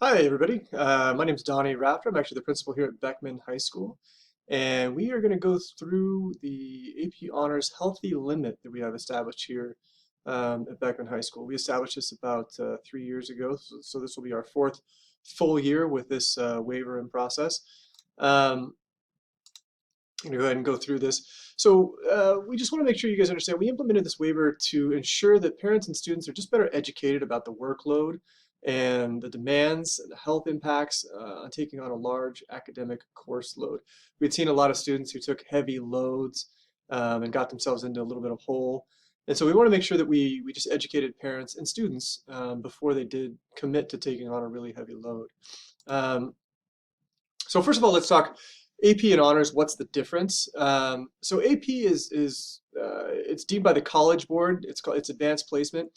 Hi, everybody. My name is Donnie Rafter. I'm actually the principal here at Beckman High School. And we are going to go through the AP Honors Healthy Limit that we have established here at Beckman High School. We established this about 3 years ago, so this will be our fourth full year with this waiver in process. I'm going to go ahead and go through this. So we just want to make sure you guys understand we implemented this waiver to ensure that parents and students are just better educated about the workload and the demands and the health impacts on taking on a large academic course load. We'd seen a lot of students who took heavy loads and got themselves into a little bit of hole. And so we want to make sure that we just educated parents and students before they did commit to taking on a really heavy load. Um, so first of all, let's talk AP and honors. What's the difference? So AP is it's deemed by the College Board. It's advanced placement,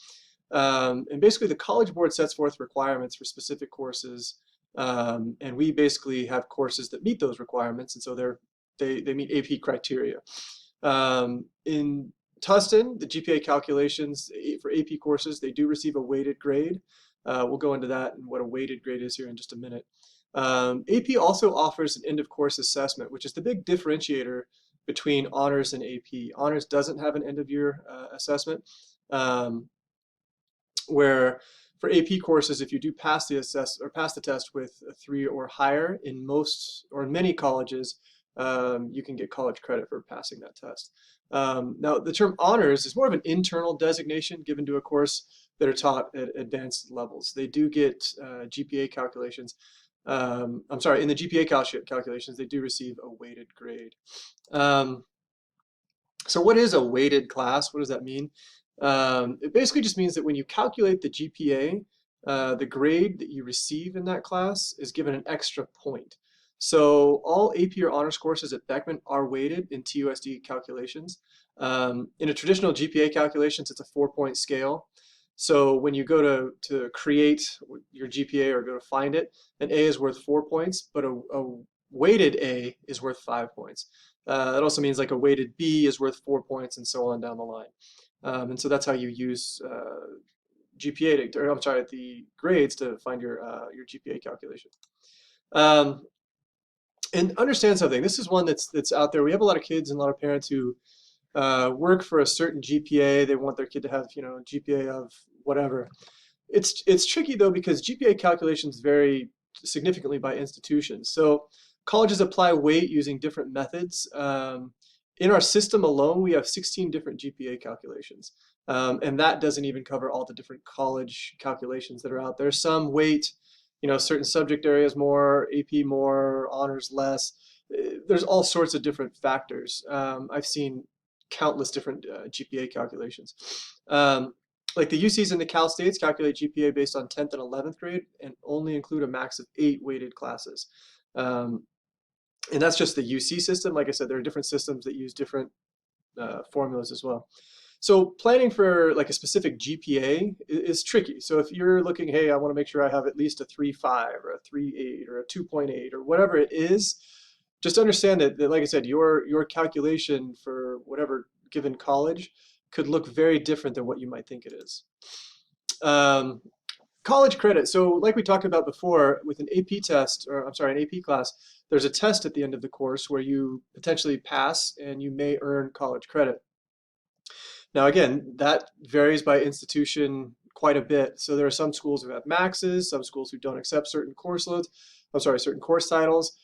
and basically the College Board sets forth requirements for specific courses, and we basically have courses that meet those requirements, and so they meet AP criteria. In Tustin, the GPA calculations for AP courses, they do receive a weighted grade. We'll go into that and what a weighted grade is here in just a minute. AP also offers an end of course assessment, which is the big differentiator between honors and AP. Honors doesn't have an end of year assessment, where for AP courses, if you do pass the test with a 3 or higher in most or in many colleges, you can get college credit for passing that test. Now, the term honors is more of an internal designation given to a course that are taught at advanced levels. They do get GPA calculations. I'm sorry, in the GPA calculations, they do receive a weighted grade. So what is a weighted class? What does that mean? It basically just means that when you calculate the GPA, the grade that you receive in that class is given an extra point. So all AP or honors courses at Beckman are weighted in TUSD calculations. In a traditional GPA calculations, it's a 4-point scale. So when you go to create your GPA or go to find it, an A is worth 4 points, but a weighted A is worth 5 points. That also means like a weighted B is worth 4 points and so on down the line. And so that's how you use GPA or I'm sorry, the grades to find your GPA calculation. And understand something. This is one that's out there. We have a lot of kids and a lot of parents who work for a certain GPA. They want their kid to have, GPA of whatever. It's tricky though because GPA calculations vary significantly by institution. So colleges apply weight using different methods. In our system alone, we have 16 different GPA calculations. And that doesn't even cover all the different college calculations that are out there. Some weight, certain subject areas more, AP more, honors less. There's all sorts of different factors. I've seen countless different GPA calculations. Like the UCs and the Cal States calculate GPA based on 10th and 11th grade and only include a max of 8 weighted classes. And that's just the UC system. Like I said, there are different systems that use different formulas as well. So planning for like a specific GPA is tricky. So if you're looking, hey, I want to make sure I have at least a 3.5 or a 3.8 or a 2.8 or whatever it is, just understand that like I said, your calculation for whatever given college could look very different than what you might think it is. College credit. So like we talked about before, with an AP test, or I'm sorry, an AP class, there's a test at the end of the course where you potentially pass and you may earn college credit. Now again, that varies by institution quite a bit. So there are some schools who have maxes, some schools who don't accept certain course loads, I'm sorry, certain course titles.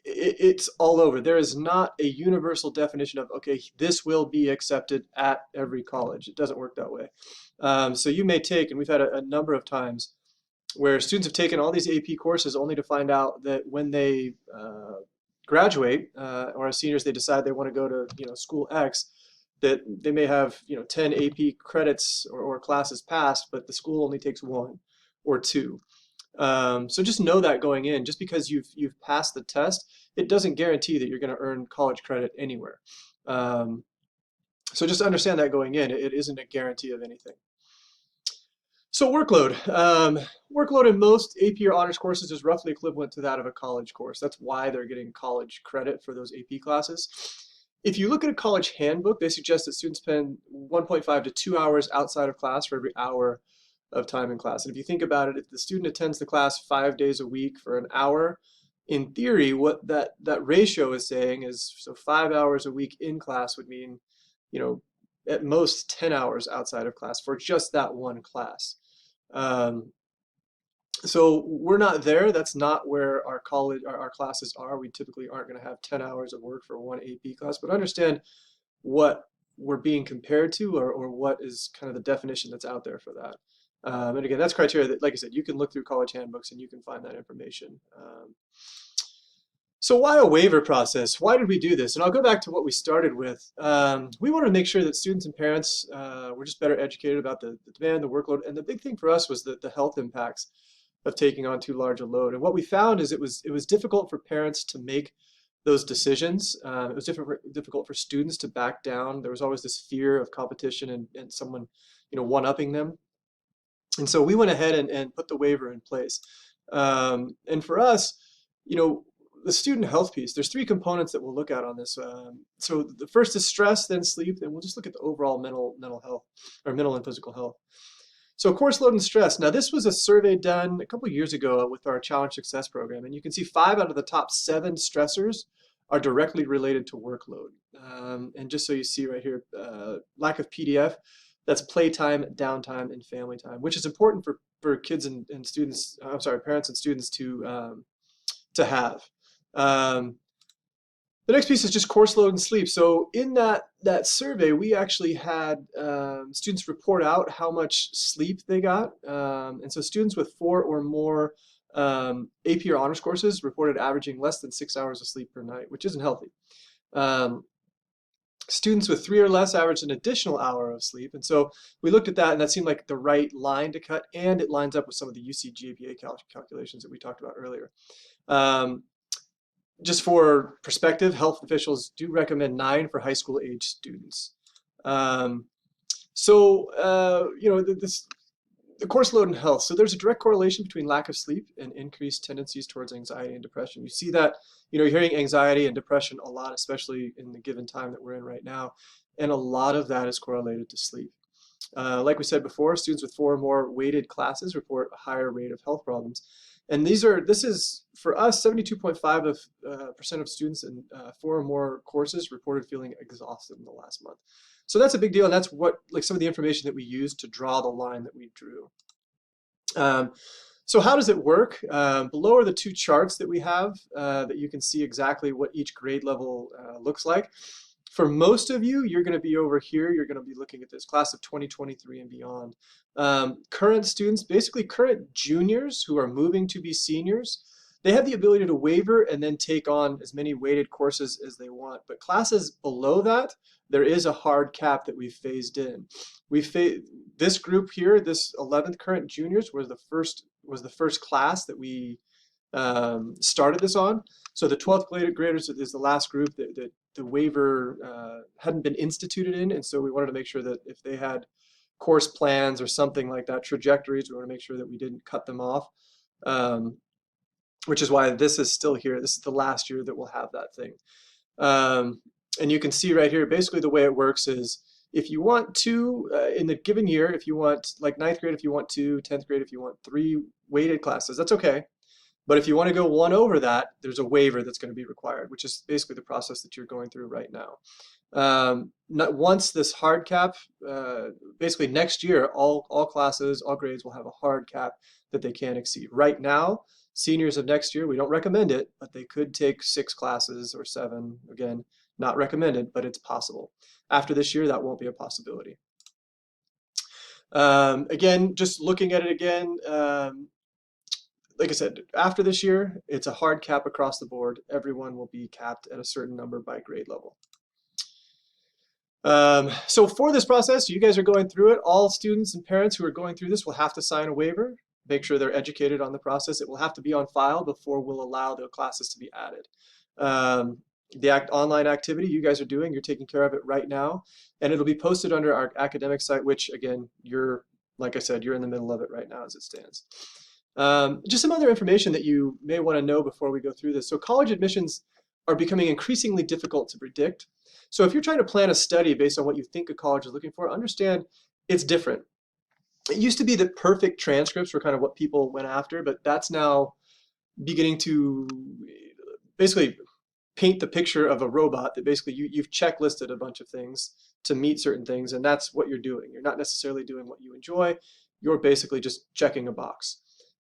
It's all over. There is not a universal definition of, okay, this will be accepted at every college. It doesn't work that way. So you may take, and we've had a number of times where students have taken all these AP courses only to find out that when they graduate, or as seniors, they decide they want to go to school X, that they may have 10 AP credits or classes passed, but the school only takes 1 or 2. So just know that going in, just because you've passed the test, it doesn't guarantee that you're going to earn college credit anywhere. So just understand that going in, it isn't a guarantee of anything. So workload. Workload in most AP or honors courses is roughly equivalent to that of a college course. That's why they're getting college credit for those AP classes. If you look at a college handbook, they suggest that students spend 1.5 to 2 hours outside of class for every hour of time in class. And if you think about it, if the student attends the class 5 days a week for an hour, in theory, what that ratio is saying is, so 5 hours a week in class would mean, you know, at most 10 hours outside of class for just that one class. So we're not there. That's not where our our classes are. We typically aren't going to have 10 hours of work for one AP class, but understand what we're being compared to, or what is kind of the definition that's out there for that. And again, that's criteria that, like I said, you can look through college handbooks and you can find that information. So why a waiver process? Why did we do this? And I'll go back to what we started with. We wanted to make sure that students and parents were just better educated about the demand, the workload, and the big thing for us was the health impacts of taking on too large a load. And what we found is it was difficult for parents to make those decisions. It was difficult for students to back down. There was always this fear of competition and someone, one-upping them. And so we went ahead and put the waiver in place. And for us, the student health piece, there's three components that we'll look at on this. So the first is stress, then sleep, then we'll just look at the overall mental health, or mental and physical health. So course load and stress. Now this was a survey done a couple of years ago with our Challenge Success program, and you can see 5 out of the top 7 stressors are directly related to workload. And just so you see right here, lack of PDF, that's playtime, downtime, and family time, which is important for kids and students, parents and students to have. The next piece is just course load and sleep. So in that survey, we actually had students report out how much sleep they got. And so students with 4 or more AP or honors courses reported averaging less than 6 hours of sleep per night, which isn't healthy. Students with 3 or less averaged an additional hour of sleep. And so we looked at that, and that seemed like the right line to cut, and it lines up with some of the UC GPA calculations that we talked about earlier. Just for perspective, health officials do recommend 9 for high school age students. The course load and health. So there's a direct correlation between lack of sleep and increased tendencies towards anxiety and depression. You see that, you're hearing anxiety and depression a lot, especially in the given time that we're in right now. And a lot of that is correlated to sleep. Like we said before, students with 4 or more weighted classes report a higher rate of health problems. And this is, for us, 72.5% of students in 4 or more courses reported feeling exhausted in the last month. So that's a big deal, and that's what, some of the information that we used to draw the line that we drew. So how does it work? Below are the 2 charts that we have that you can see exactly what each grade level looks like. For most of you, you're going to be over here. You're going to be looking at this class of 2023 and beyond. Current students, basically current juniors who are moving to be seniors, they have the ability to waiver and then take on as many weighted courses as they want. But classes below that, there is a hard cap that we've phased in. This group here, this 11th current juniors, was the first class that we started this on. So the 12th graders is the last group that the waiver hadn't been instituted in, and so we wanted to make sure that if they had course plans or something like that, trajectories, we want to make sure that we didn't cut them off, which is why this is still here. This is the last year that we'll have that thing. And you can see right here, basically the way it works is, if you want to, in the given year, if you want, like 9th grade, if you want 2, 10th grade, if you want 3 weighted classes, that's okay. But if you want to go 1 over that, there's a waiver that's going to be required, which is basically the process that you're going through right now. Once this hard cap, basically next year, all classes, all grades will have a hard cap that they can't exceed. Right now, seniors of next year, we don't recommend it, but they could take 6 classes or 7. Again, not recommended, but it's possible. After this year, that won't be a possibility. Again, just looking at it again, like I said, after this year, it's a hard cap across the board. Everyone will be capped at a certain number by grade level. So for this process, you guys are going through it. All students and parents who are going through this will have to sign a waiver, make sure they're educated on the process. It will have to be on file before we'll allow the classes to be added. The online activity you guys are doing, you're taking care of it right now, and it'll be posted under our academic site, which again, like I said, you're in the middle of it right now as it stands. Just some other information that you may want to know before we go through this. So college admissions are becoming increasingly difficult to predict. So if you're trying to plan a study based on what you think a college is looking for, understand it's different. It used to be that perfect transcripts were kind of what people went after, but that's now beginning to basically paint the picture of a robot that basically you've checklisted a bunch of things to meet certain things, and that's what you're doing. You're not necessarily doing what you enjoy. You're basically just checking a box.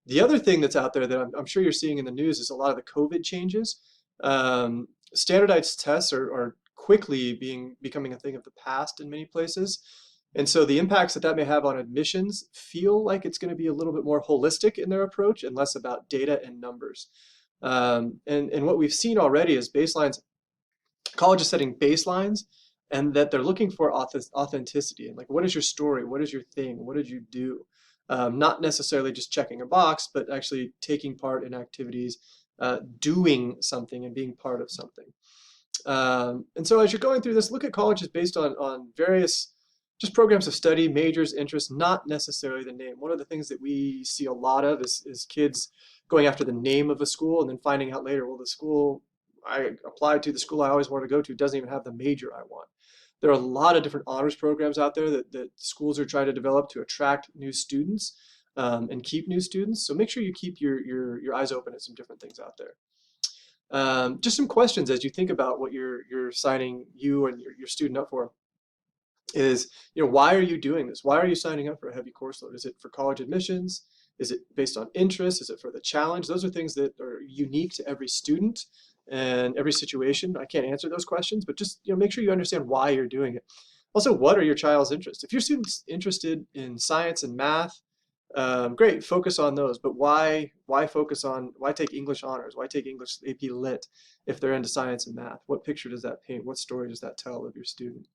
The other thing that's out there that I'm sure you're seeing in the news is a lot of the COVID changes. Standardized tests are quickly becoming a thing of the past in many places. And so the impacts that that may have on admissions feel like it's going to be a little bit more holistic in their approach and less about data and numbers. And what we've seen already is baselines, colleges setting baselines, and that they're looking for authenticity. And like, what is your story? What is your thing? What did you do? Not necessarily just checking a box, but actually taking part in activities, doing something and being part of something. And so as you're going through this, look at colleges based on various just programs of study, majors, interests, not necessarily the name. One of the things that we see a lot of is kids going after the name of a school and then finding out later, well, the school I applied to, the school I always wanted to go to, doesn't even have the major I want. There are a lot of different honors programs out there that schools are trying to develop to attract new students and keep new students. So make sure you keep your eyes open at some different things out there. Just some questions as you think about what you're signing you and your student up for is, why are you doing this? Why are you signing up for a heavy course load? Is it for college admissions? Is it based on interest? Is it for the challenge? Those are things that are unique to every student and every situation. I can't answer those questions, but just make sure you understand why you're doing it. Also, what are your child's interests? If your student's interested in science and math, great, focus on those. But why take English honors? Why take English AP Lit if they're into science and math? What picture does that paint? What story does that tell of your student?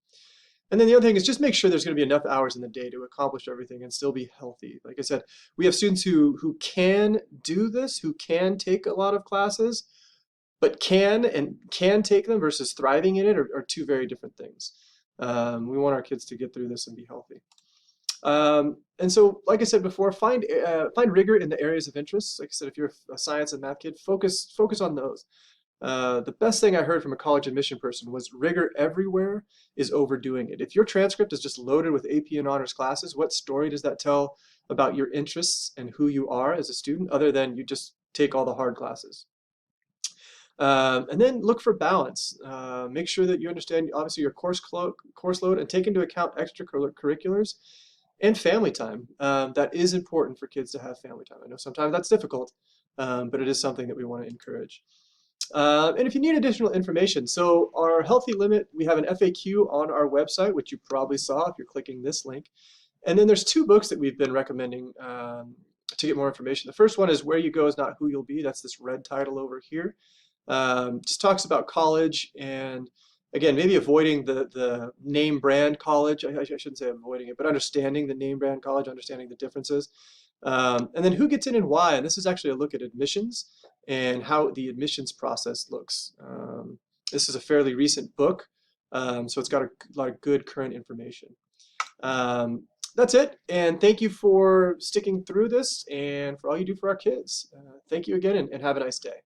And then the other thing is just make sure there's going to be enough hours in the day to accomplish everything and still be healthy. Like I said, we have students who can do this, who can take a lot of classes, but can take them versus thriving in it are two very different things. We want our kids to get through this and be healthy. And so, like I said before, find rigor in the areas of interest. Like I said, if you're a science and math kid, focus on those. The best thing I heard from a college admission person was rigor everywhere is overdoing it. If your transcript is just loaded with AP and honors classes, what story does that tell about your interests and who you are as a student, other than you just take all the hard classes? And then look for balance. Make sure that you understand, obviously, your course load and take into account extracurriculars and family time. That is important for kids to have family time. I know sometimes that's difficult, but it is something that we want to encourage. And if you need additional information, so our healthy limit, we have an FAQ on our website, which you probably saw if you're clicking this link. And then there's two books that we've been recommending to get more information. The first one is Where You Go Is Not Who You'll Be. That's this red title over here. Just talks about college and, again, maybe avoiding the name brand college. I shouldn't say avoiding it, but understanding the name brand college, understanding the differences. And then who gets in and why. And this is actually a look at admissions and how the admissions process looks. This is a fairly recent book, so it's got a lot of good current information. That's it, and thank you for sticking through this and for all you do for our kids. Thank you again, and have a nice day.